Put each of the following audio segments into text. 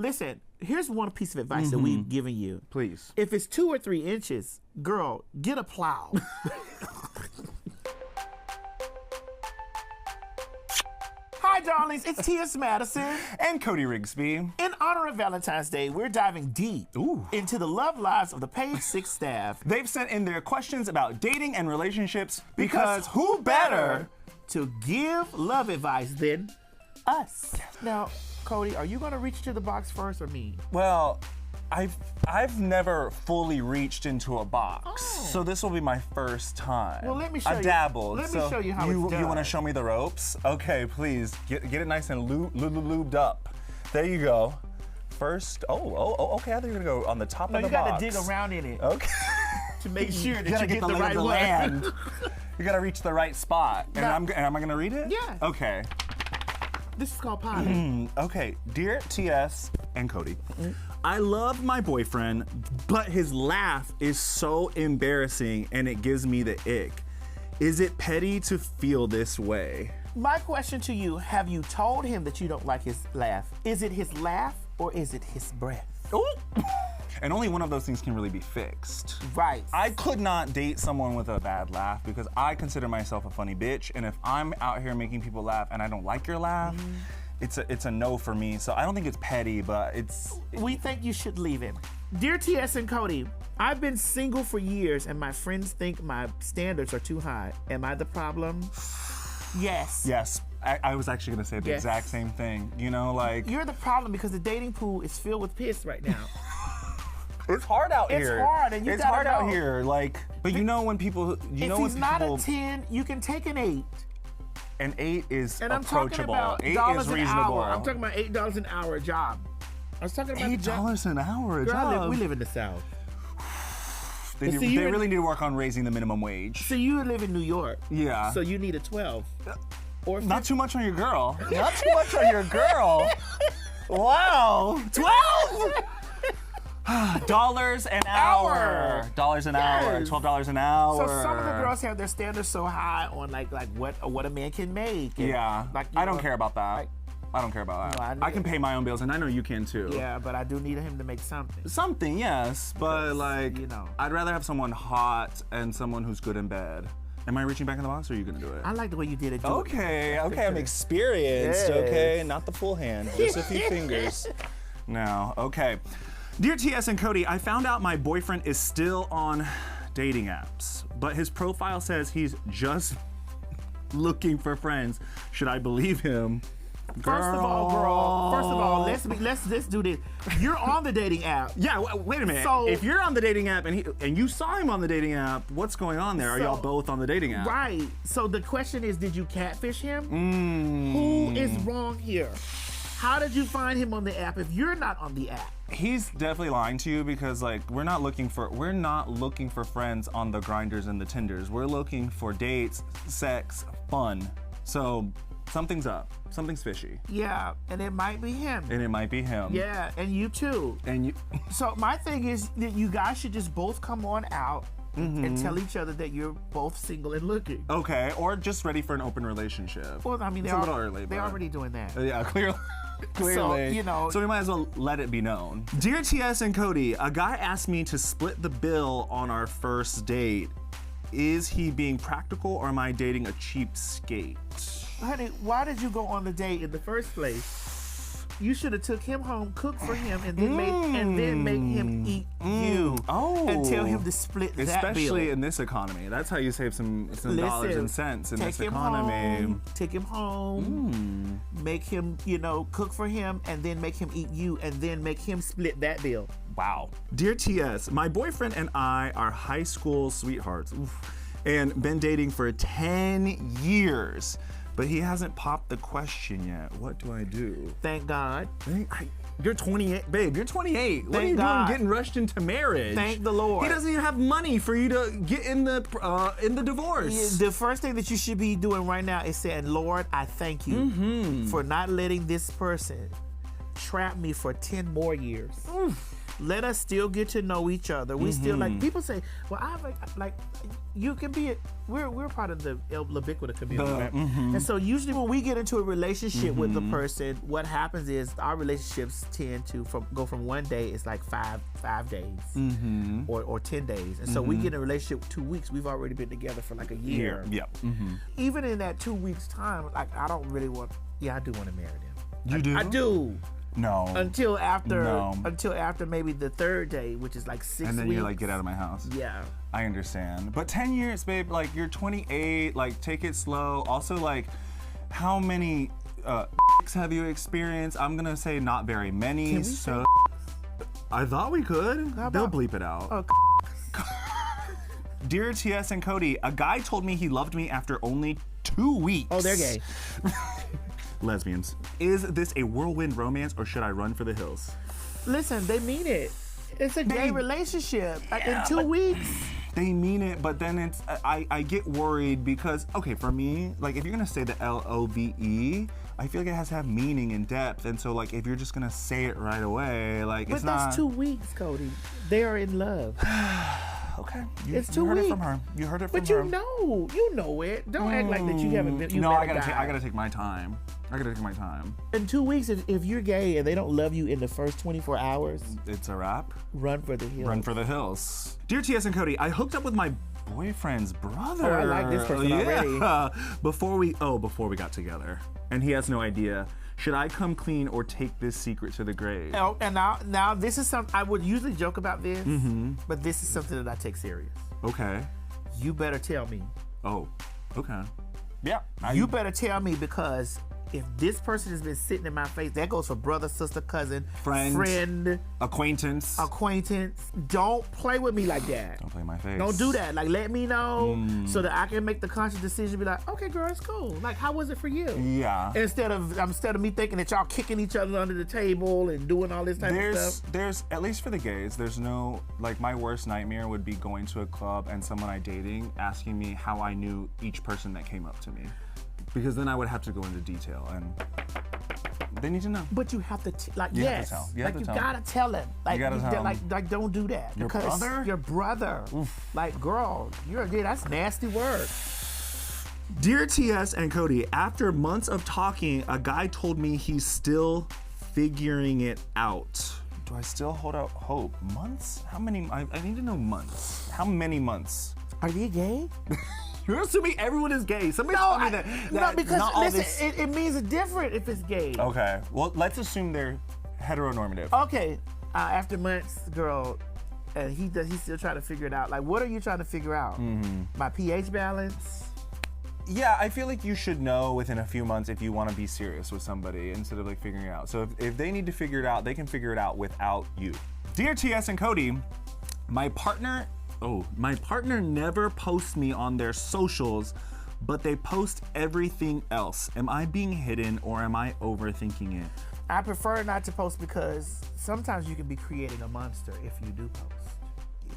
listen, here's one piece of advice that we've given you. Please. If it's 2 or 3 inches, girl, get a plow. Hi, darlings. It's T.S. Madison. And Cody Rigsby. In honor of Valentine's Day, we're diving deep Ooh. into the love lives of the Page 6 staff. They've sent in their questions about dating and relationships because who better to give love advice than us? Now, Cody, are you going to reach to the box first or me? Well, I've never fully reached into a box, so this will be my first time. Well, let me show you. I've dabbled. Let me show you how it's done. You want to show me the ropes? Okay, please get it nice and lubed up. There you go. First, okay. I think you're gonna go on the top of the box. No, you got to dig around in it. Okay. To make sure that you get the lay right of the one. land. You gotta reach the right spot. And Now- am I gonna read it? Yeah. Okay. This is called potting. Okay, dear TS and Cody, I love my boyfriend, but his laugh is so embarrassing and it gives me the ick. Is it petty to feel this way? My question to you, have you told him that you don't like his laugh? Is it his laugh or is it his breath? Ooh. And only one of those things can really be fixed. Right. I could not date someone with a bad laugh because I consider myself a funny bitch, and if I'm out here making people laugh and I don't like your laugh, it's a no for me. So I don't think it's petty, but We think you should leave him. Dear T.S. and Cody, I've been single for years and my friends think my standards are too high. Am I the problem? Yes. Yes. I was actually gonna say the Yes. exact same thing. You know, like You're the problem because the dating pool is filled with piss right now. it's hard out It's here. hard, and you it's gotta hard out know. here. Like, but you know when people, If he's not a 10, you can take an 8. an 8 is And I'm talking approachable. about 8 dollars is an reasonable. hour. I'm talking about $8 an hour job. I was talking about the job. $8 an hour a Girl, job. we live in the South. They, But see, they you're in- really need to work on raising the minimum wage. So you live in New York. Yeah. So you need a 12. Or Not too much on your girl. Not too much on your girl. Wow. 12 dollars an hour. Dollars an hour. Yes. $12 an hour. So some of the girls have their standards so high on like what a man can make. And Yeah. like, you I don't know, care about that. like- I don't care about that. No, I I can need- pay my own bills, and I know you can too. Yeah, but I do need him to make something. Something, yes, but like, you know. I'd rather have someone hot and someone who's good in bed. Am I reaching back in the box, or are you gonna do it? I like the way you did it. Do it. Okay, I'm experienced, Yes. okay? Not the full hand, just a few fingers. No, okay. Dear TS and Cody, I found out my boyfriend is still on dating apps, but his profile says he's just looking for friends. Should I believe him? First of all, let's do this. You're on the dating app. Yeah, wait a minute. So- if you're on the dating app and you saw him on the dating app, what's going on there? Are y'all both on the dating app? Right. So the question is, did you catfish him? Who is wrong here? How did you find him on the app if you're not on the app? He's definitely lying to you because like we're not looking for friends on the Grinders and the Tinders. We're looking for dates, sex, fun. So something's up. Something's fishy. Yeah, and it might be him. And it might be him. Yeah, and you too. And you So my thing is that you guys should just both come on out and tell each other that you're both single and looking. okay, or just ready for an open relationship. Well, I mean, It's a little early, they're but- already doing that. Yeah, clearly. Clearly. you know- So we might as well let it be known. Dear TS and Cody, a guy asked me to split the bill on our first date. Is he being practical or am I dating a cheapskate? Honey, why did you go on the date in the first place? You should have took him home, cooked for him, and then make him eat you. Oh. And tell him to split that Especially bill. in this economy. That's how you save some dollars Listen, and cents in this take him economy. home, take him home, make him, cook for him, and then make him eat you, and then make him split that bill. Wow. Dear TS, my boyfriend and I are high school sweethearts and been dating for 10 years, but he hasn't popped the question yet. What do I do? Thank God. You're 28, babe. You're 28. What are Thank you God. doing getting rushed into marriage? Thank the Lord. He doesn't even have money for you to get in the divorce. The first thing that you should be doing right now is saying, Lord, I thank you for not letting this person trap me for 10 more years. Let us still get to know each other. We still like people say, well, I like you can be we're part of the El Ubiquita community, right? And so usually when we get into a relationship with the person, what happens is our relationships tend to go from 1 day, it's like five days or 10 days. And so we get in a relationship 2 weeks, we've already been together for like a year. Even in that 2 weeks time, like I don't really want, I do want to marry them. You do? I do. No. Until after maybe the third day, which is like 6 weeks. And then you're like, get out of my house. Yeah. I understand. But 10 years, babe, like you're 28, like take it slow. Also, like how many have you experienced? I'm gonna say not very many. Can we so I thought we could. They'll bleep it out. Oh, Dear TS and Cody, a guy told me he loved me after only 2 weeks. Oh, they're gay. Lesbians. Is this a whirlwind romance or should I run for the hills? Listen, they mean it. It's a gay relationship. Like in 2 weeks. They mean it, but then it's I get worried because, okay, for me, like if you're gonna say the LOVE, I feel like it has to have meaning and depth. And so like if you're just gonna say it right away, like but it's not. But that's 2 weeks, Cody. They are in love. Okay. It's 2 weeks. You heard it from her. You heard it from her. But you know it. Don't act like that you haven't been. No, I gotta take my time. I gotta take my time. In 2 weeks, if you're gay and they don't love you in the first 24 hours, it's a wrap. Run for the hills. Run for the hills. Dear TS and Cody, I hooked up with my boyfriend's brother. Oh, I like this person already. Before we got together, and he has no idea. Should I come clean or take this secret to the grave? Oh, and now this is something I would usually joke about this, but this is something that I take serious. Okay. You better tell me. Oh, okay. Yeah. You better tell me because if this person has been sitting in my face, that goes for brother, sister, cousin, friend, acquaintance. Don't play with me like that. Don't play in my face. Don't do that. Like, let me know so that I can make the conscious decision. Be like, okay, girl, it's cool. Like, how was it for you? Yeah. Instead of me thinking that y'all kicking each other under the table and doing all this type of stuff. There's at least for the gays. There's no like my worst nightmare would be going to a club and someone I dating asking me how I knew each person that came up to me. Because then I would have to go into detail, and they need to know. But you have to, You have to tell. You gotta tell him. Like, you gotta tell him. Like, don't do that. Your brother? Your brother. Oof. Like, girl, that's nasty work. Dear TS and Cody, after months of talking, a guy told me he's still figuring it out. Do I still hold out hope? Months? How many? I need to know months. How many months? Are you gay? You're assuming everyone is gay. Somebody told me that. No, because listen, it means different if it's gay. Okay. Well, let's assume they're heteronormative. Okay. After months, girl, he's still trying to figure it out. Like, what are you trying to figure out? My pH balance? Yeah, I feel like you should know within a few months if you want to be serious with somebody instead of like figuring it out. So if they need to figure it out, they can figure it out without you. Dear TS and Cody, my partner never posts me on their socials, but they post everything else. Am I being hidden or am I overthinking it? I prefer not to post because sometimes you can be creating a monster if you do post.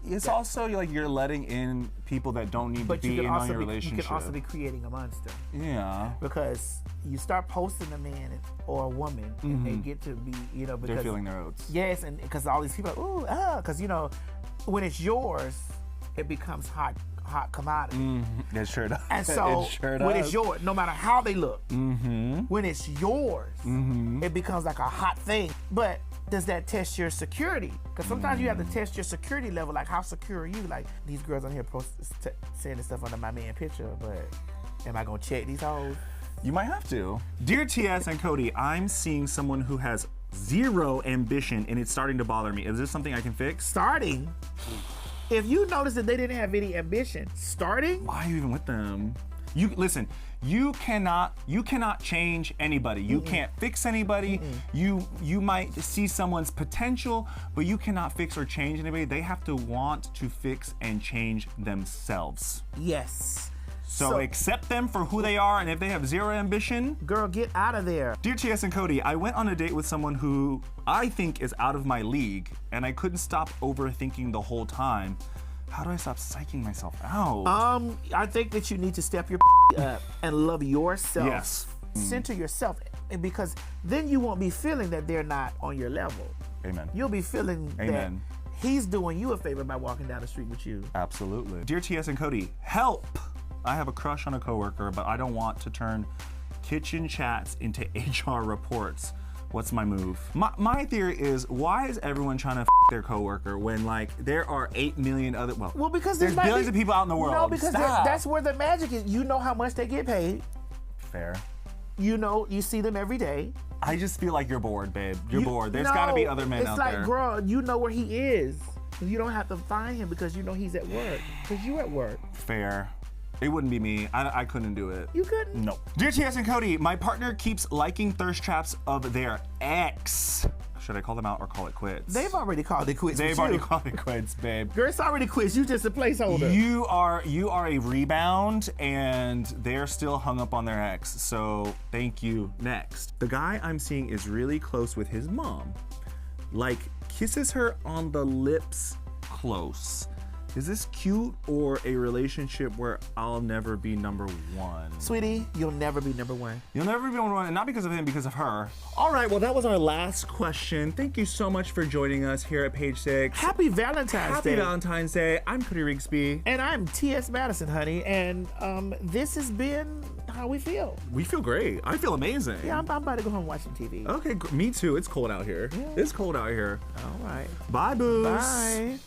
It's also like you're letting in people that don't need to be in on your relationship. You can also be creating a monster. Yeah. Because you start posting a man or a woman and they get to be, because they're feeling their oats. Yes, and because all these people are, because when it's yours, it becomes hot commodity. It sure does. And so it sure does. when it's yours, no matter how they look, when it's yours, it becomes like a hot thing. But does that test your security? Because sometimes you have to test your security level, like how secure are you? Like these girls on here saying this stuff under my man picture, but am I gonna check these hoes? You might have to. Dear TS and Cody, I'm seeing someone who has zero ambition and it's starting to bother me. Is this something I can fix? Starting? If you notice that they didn't have any ambition, starting? Why are you even with them? You cannot change anybody. You can't fix anybody. You might see someone's potential, but you cannot fix or change anybody. They have to want to fix and change themselves. Yes. So accept them for who they are, and if they have zero ambition, girl, get out of there. Dear TS and Cody, I went on a date with someone who I think is out of my league, and I couldn't stop overthinking the whole time. How do I stop psyching myself out? I think that you need to step your up and love yourself. Yes. Center yourself, because then you won't be feeling that they're not on your level. Amen. You'll be feeling Amen. that he's doing you a favor by walking down the street with you. Absolutely. Dear TS and Cody, help! I have a crush on a coworker, but I don't want to turn kitchen chats into HR reports. What's my move? My theory is, why is everyone trying to their coworker when like there are 8 million other, well because there's billions of people out in the world. No, because Stop. that's where the magic is. You know how much they get paid. Fair. You know, you see them every day. I just feel like you're bored, babe. You're bored. There's gotta be other men out there. It's like, girl, you know where he is. You don't have to find him because you know he's at work. Because you at work. Fair. It wouldn't be me. I couldn't do it. You couldn't? No. Dear TS and Cody, my partner keeps liking thirst traps of their ex. Should I call them out or call it quits? They've already called it quits. They've already called it quits, babe. Girl, it's already quits. You just a placeholder. You are a rebound, and they're still hung up on their ex. So thank you. Next, the guy I'm seeing is really close with his mom. Like kisses her on the lips close. Is this cute or a relationship where I'll never be number one? Sweetie, you'll never be number one. You'll never be number one, and not because of him, because of her. All right, well, that was our last question. Thank you so much for joining us here at Page 6. Happy Valentine's Day. Happy Valentine's Day. I'm Cody Rigsby. And I'm T.S. Madison, honey. And this has been how we feel. We feel great. I feel amazing. Yeah, I'm about to go home and watch some TV. Okay, me too. It's cold out here. Yeah. It's cold out here. All right. Bye, boos. Bye.